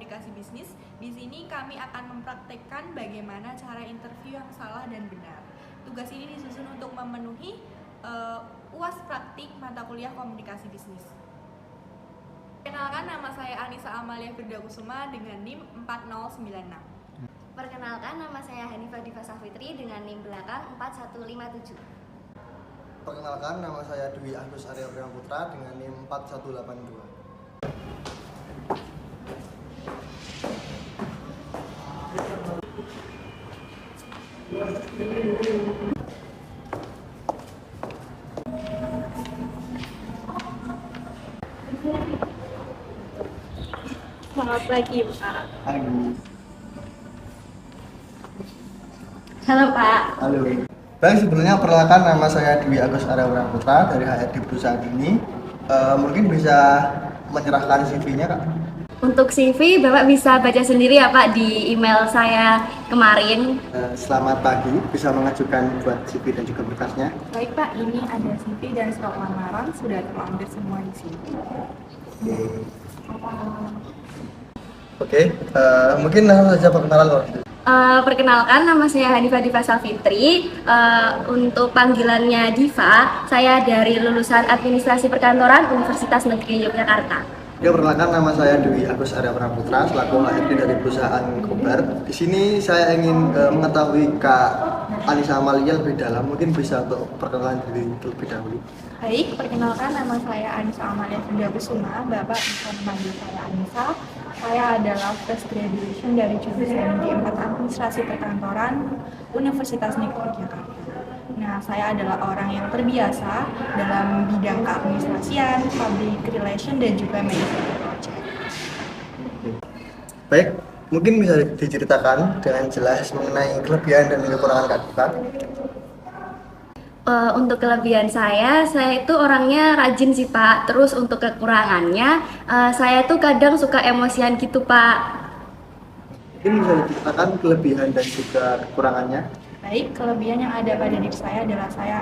Komunikasi Bisnis. Di sini kami akan mempraktekkan bagaimana cara interview yang salah dan benar. Tugas ini disusun untuk memenuhi UAS praktik mata kuliah Komunikasi Bisnis. Perkenalkan, nama saya Anissa Amalia Firdausuma dengan NIM 4096. Perkenalkan, nama saya Hanifah Diva Safitri dengan NIM belakang 4157. Perkenalkan, nama saya Dwi Agus Arya Putra dengan NIM 4182. Selamat pagi, Pak. Halo Pak. Halo. Baik, sebelumnya perkenalkan, nama saya Dwi Agus Arya Putra dari HRD perusahaan ini. Mungkin bisa menyerahkan CV-nya, Kak? Untuk CV Bapak bisa baca sendiri ya Pak di email saya kemarin. Selamat pagi, bisa mengajukan buat CV dan juga berkasnya. Baik Pak, ini ada CV dan surat lamaran sudah terlampir semua di sini. Oke, mungkin langsung saja perkenalan, Pak. Perkenalkan, nama saya Hanifah Diva Safitri. Untuk panggilannya Diva, saya dari lulusan Administrasi Perkantoran Universitas Negeri Yogyakarta. Ya, perkenalkan, nama saya Dwi Agus Arya Putra selaku HRD dari perusahaan Kobar. Di sini saya ingin mengetahui Kak Anissa Amalia lebih dalam. Mungkin bisa untuk perkenalan diri terlebih dahulu. Baik, perkenalkan, nama saya Anissa Amalia Firdausuma. Bapak bisa memanggil saya Anissa. Saya adalah fresh graduation dari jurusan D4 Administrasi Perkantoran Universitas Negeri Yogyakarta. Nah, saya adalah orang yang terbiasa dalam bidang keadministrasian, public relation, dan juga manajemen project. Baik, mungkin bisa diceritakan dengan jelas mengenai kelebihan dan kekurangan Kak Diva. Untuk kelebihan saya itu orangnya rajin sih Pak. Terus untuk kekurangannya, saya tuh kadang suka emosian gitu Pak. Mungkin bisa diceritakan kelebihan dan juga kekurangannya. Baik, kelebihan yang ada pada diri saya adalah saya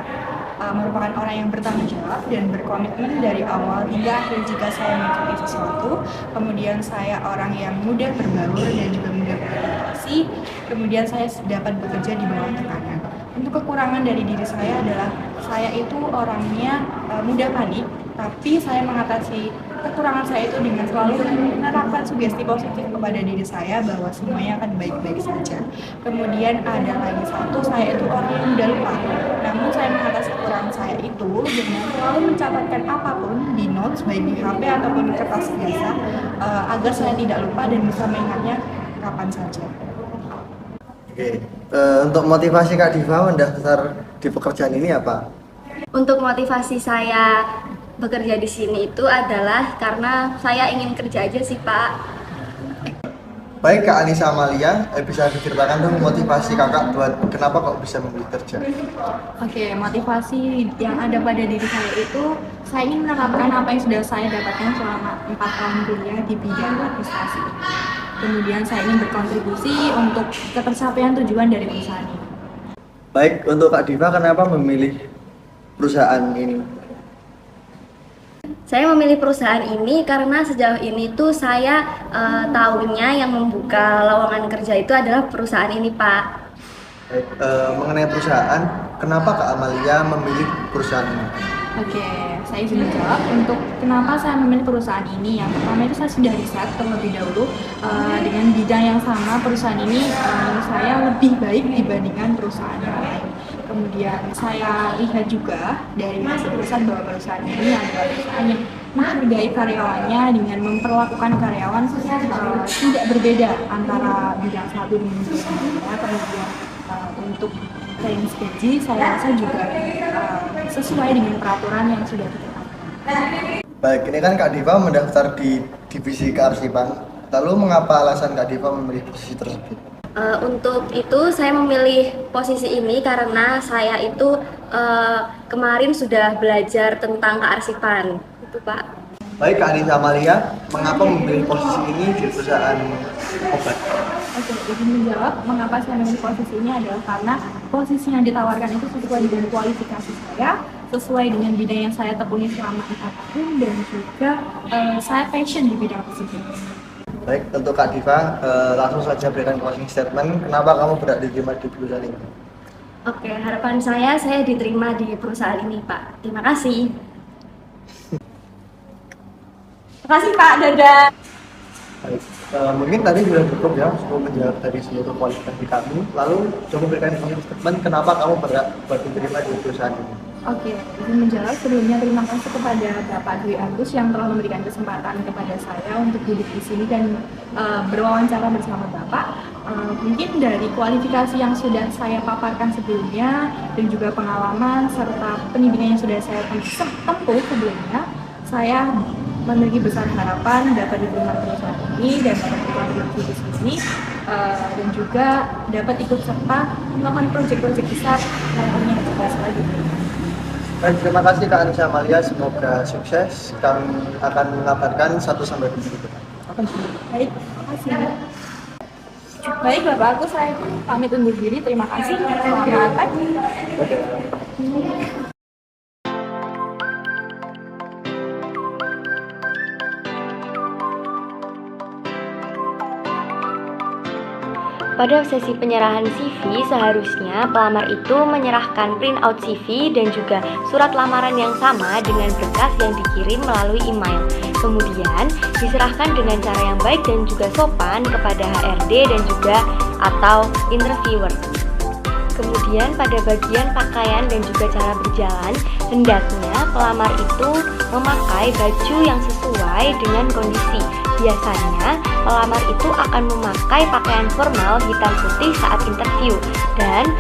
merupakan orang yang bertanggung jawab dan berkomitmen dari awal hingga akhir jika saya mengikuti sesuatu. Kemudian saya orang yang mudah berbaur dan juga mudah beradaptasi. Kemudian saya dapat bekerja di bawah tekanan. Untuk kekurangan dari diri saya adalah saya itu orangnya mudah panik, tapi saya mengatasi kekurangan saya itu dengan selalu menerapkan sugesti positif kepada diri saya bahwa semuanya akan baik-baik saja. Kemudian ada lagi satu, saya itu orang yang mudah lupa. Namun saya mengatasi kekurangan saya itu dengan selalu mencatatkan apapun di notes, baik di HP ataupun di kertas biasa, agar saya tidak lupa dan bisa mengingatnya kapan saja. Oke, untuk motivasi Kak Diva mendaftar di pekerjaan ini apa? Untuk motivasi saya bekerja di sini itu adalah karena saya ingin kerja aja sih Pak. Baik Kak Anissa Amalia, bisa diceritakan dong motivasi kakak buat kenapa kok bisa memilih kerja? Oke, motivasi yang ada pada diri saya itu saya ingin menerapkan apa yang sudah saya dapatkan selama 4 tahun kuliah di bidang administrasi. Kemudian saya ingin berkontribusi untuk ketercapaian tujuan dari perusahaan ini. Baik, untuk Kak Diva kenapa memilih perusahaan ini? Saya memilih perusahaan ini karena sejauh ini tuh saya tahunya yang membuka lowongan kerja itu adalah perusahaan ini Pak. Baik, mengenai perusahaan, kenapa Kak Amalia memilih perusahaan ini? Oke, saya izin menjawab untuk kenapa saya memilih perusahaan ini. Yang pertama itu saya sudah riset terlebih dahulu dengan bidang yang sama perusahaan ini menurut saya lebih baik dibandingkan perusahaan yang lain. Kemudian saya lihat juga dari hasil riset bahwa perusahaan ini adalah perusahaan yang menghargai karyawannya dengan memperlakukan karyawan tidak berbeda antara bidang satu dengan bidang lainnya. Kemudian untuk range gaji saya rasa juga sesuai dengan peraturan yang sudah ditetapkan. Baik, ini kan Kak Diva mendaftar di divisi kearsipan. Lalu mengapa alasan Kak Diva memilih posisi tersebut? Untuk itu saya memilih posisi ini karena saya itu kemarin sudah belajar tentang kearsipan. Itu Pak. Baik Kak Anissa Amalia, mengapa memilih posisi ini di perusahaan obat? Oke, izin menjawab mengapa saya memilih posisi ini adalah karena posisi yang ditawarkan itu sesuai dengan kualifikasi saya, sesuai dengan bidang yang saya tekuni selama 4 tahun dan juga saya passion di bidang tersebut. Baik, untuk Kak Diva, langsung saja berikan closing statement. Kenapa kamu berhak diterima di perusahaan ini? Oke, harapan saya diterima di perusahaan ini, Pak. Terima kasih. Terima kasih Pak, dadah. Baik, mungkin tadi sudah cukup ya, cukup menjawab dari seluruh kualifikasi kami. Lalu coba berikan closing statement. Kenapa kamu berhak buat diterima di perusahaan ini? Oke, izin menjawab sebelumnya terima kasih kepada Bapak Dwi Agus yang telah memberikan kesempatan kepada saya untuk duduk di sini dan berwawancara bersama Bapak. Mungkin dari kualifikasi yang sudah saya paparkan sebelumnya dan juga pengalaman serta pendidikan yang sudah saya tempuh sebelumnya, saya memiliki besar harapan dapat diterima perusahaan ini dan dapat berkontribusi di sini dan juga dapat ikut serta melakukan proyek-proyek besar harapannya juga selanjutnya. Baik, terima kasih Kak Anissa Amalia, semoga sukses. Kami akan mengabarkan 1-2 minggu ke depan. Baik, terima kasih. Baik Bapak, aku saya pamit undur diri. Terima kasih. Selamat pagi. Pada sesi penyerahan CV, seharusnya pelamar itu menyerahkan print out CV dan juga surat lamaran yang sama dengan berkas yang dikirim melalui email. Kemudian, diserahkan dengan cara yang baik dan juga sopan kepada HRD dan juga atau interviewer. Kemudian pada bagian pakaian dan juga cara berjalan, hendaknya pelamar itu memakai baju yang sesuai dengan kondisi. Biasanya, pelamar itu akan memakai pakaian formal hitam putih saat interview. Dan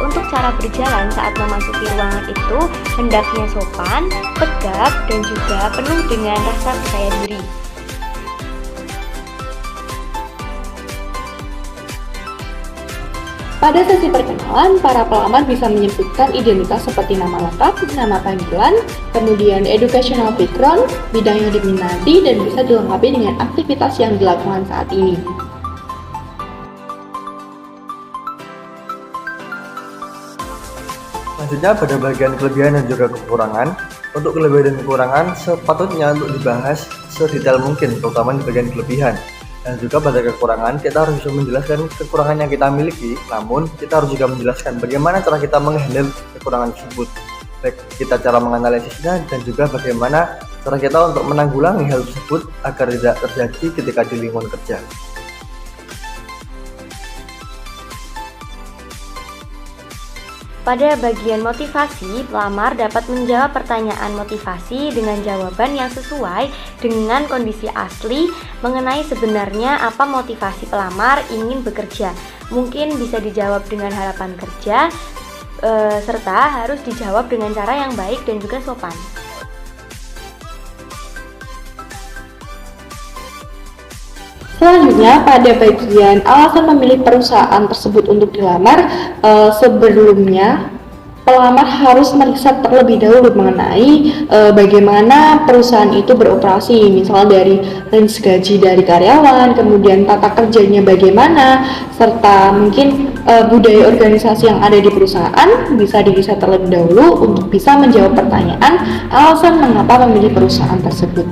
untuk cara berjalan saat memasuki ruangan itu, hendaknya sopan, tegap, dan juga penuh dengan rasa percaya diri. Pada sesi perkenalan, para pelamar bisa menyebutkan identitas seperti nama lengkap, nama panggilan, kemudian educational background, bidang yang diminati, dan bisa dilengkapi dengan aktivitas yang dilakukan saat ini. Selanjutnya pada bagian kelebihan dan juga kekurangan. Untuk kelebihan dan kekurangan sepatutnya untuk dibahas sedetail mungkin, terutama di bagian kelebihan. Dan juga pada kekurangan, kita harus bisa menjelaskan kekurangan yang kita miliki, namun kita harus juga menjelaskan bagaimana cara kita menghandle kekurangan tersebut. Baik kita cara menganalisisnya dan juga bagaimana cara kita untuk menanggulangi hal tersebut agar tidak terjadi ketika di lingkungan kerja. Pada bagian motivasi, pelamar dapat menjawab pertanyaan motivasi dengan jawaban yang sesuai dengan kondisi asli mengenai sebenarnya apa motivasi pelamar ingin bekerja. Mungkin bisa dijawab dengan harapan kerja, serta harus dijawab dengan cara yang baik dan juga sopan. Selanjutnya, pada bagian alasan memilih perusahaan tersebut untuk dilamar, sebelumnya pelamar harus meriset terlebih dahulu mengenai bagaimana perusahaan itu beroperasi, misalnya dari range gaji dari karyawan, kemudian tata kerjanya bagaimana, serta mungkin budaya organisasi yang ada di perusahaan bisa diriset terlebih dahulu untuk bisa menjawab pertanyaan alasan mengapa memilih perusahaan tersebut.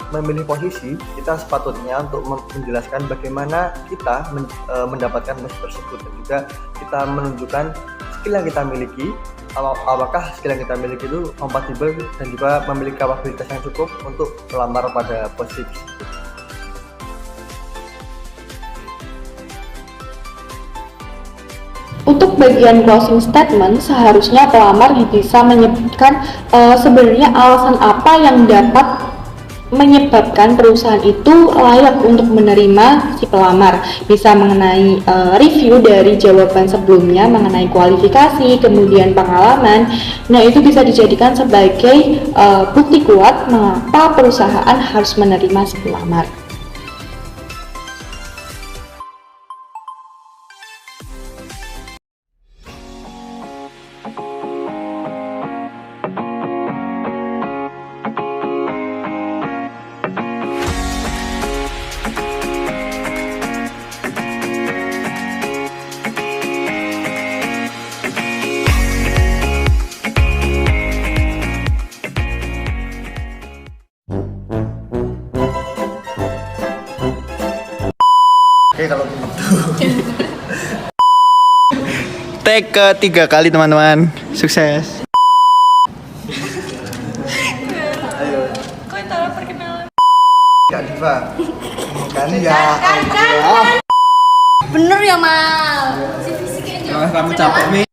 Memilih posisi, kita sepatutnya untuk menjelaskan bagaimana kita mendapatkan posisi tersebut dan juga kita menunjukkan skill yang kita miliki, apakah skill yang kita miliki itu kompatibel dan juga memiliki kapabilitas yang cukup untuk melamar pada posisi tersebut. Untuk bagian closing statement, seharusnya pelamar bisa menyebutkan sebenarnya alasan apa yang dapat menyebabkan perusahaan itu layak untuk menerima si pelamar. Bisa mengenai review dari jawaban sebelumnya mengenai kualifikasi, kemudian pengalaman. Nah, itu bisa dijadikan sebagai bukti kuat mengapa perusahaan harus menerima si pelamar. Take ketiga kali teman-teman. Sukses. Ayo. Kok entahlah perkenalan. Kak Diva. Kan ya. Bener ya, Mal. Si fisiknya Kamu capek nih.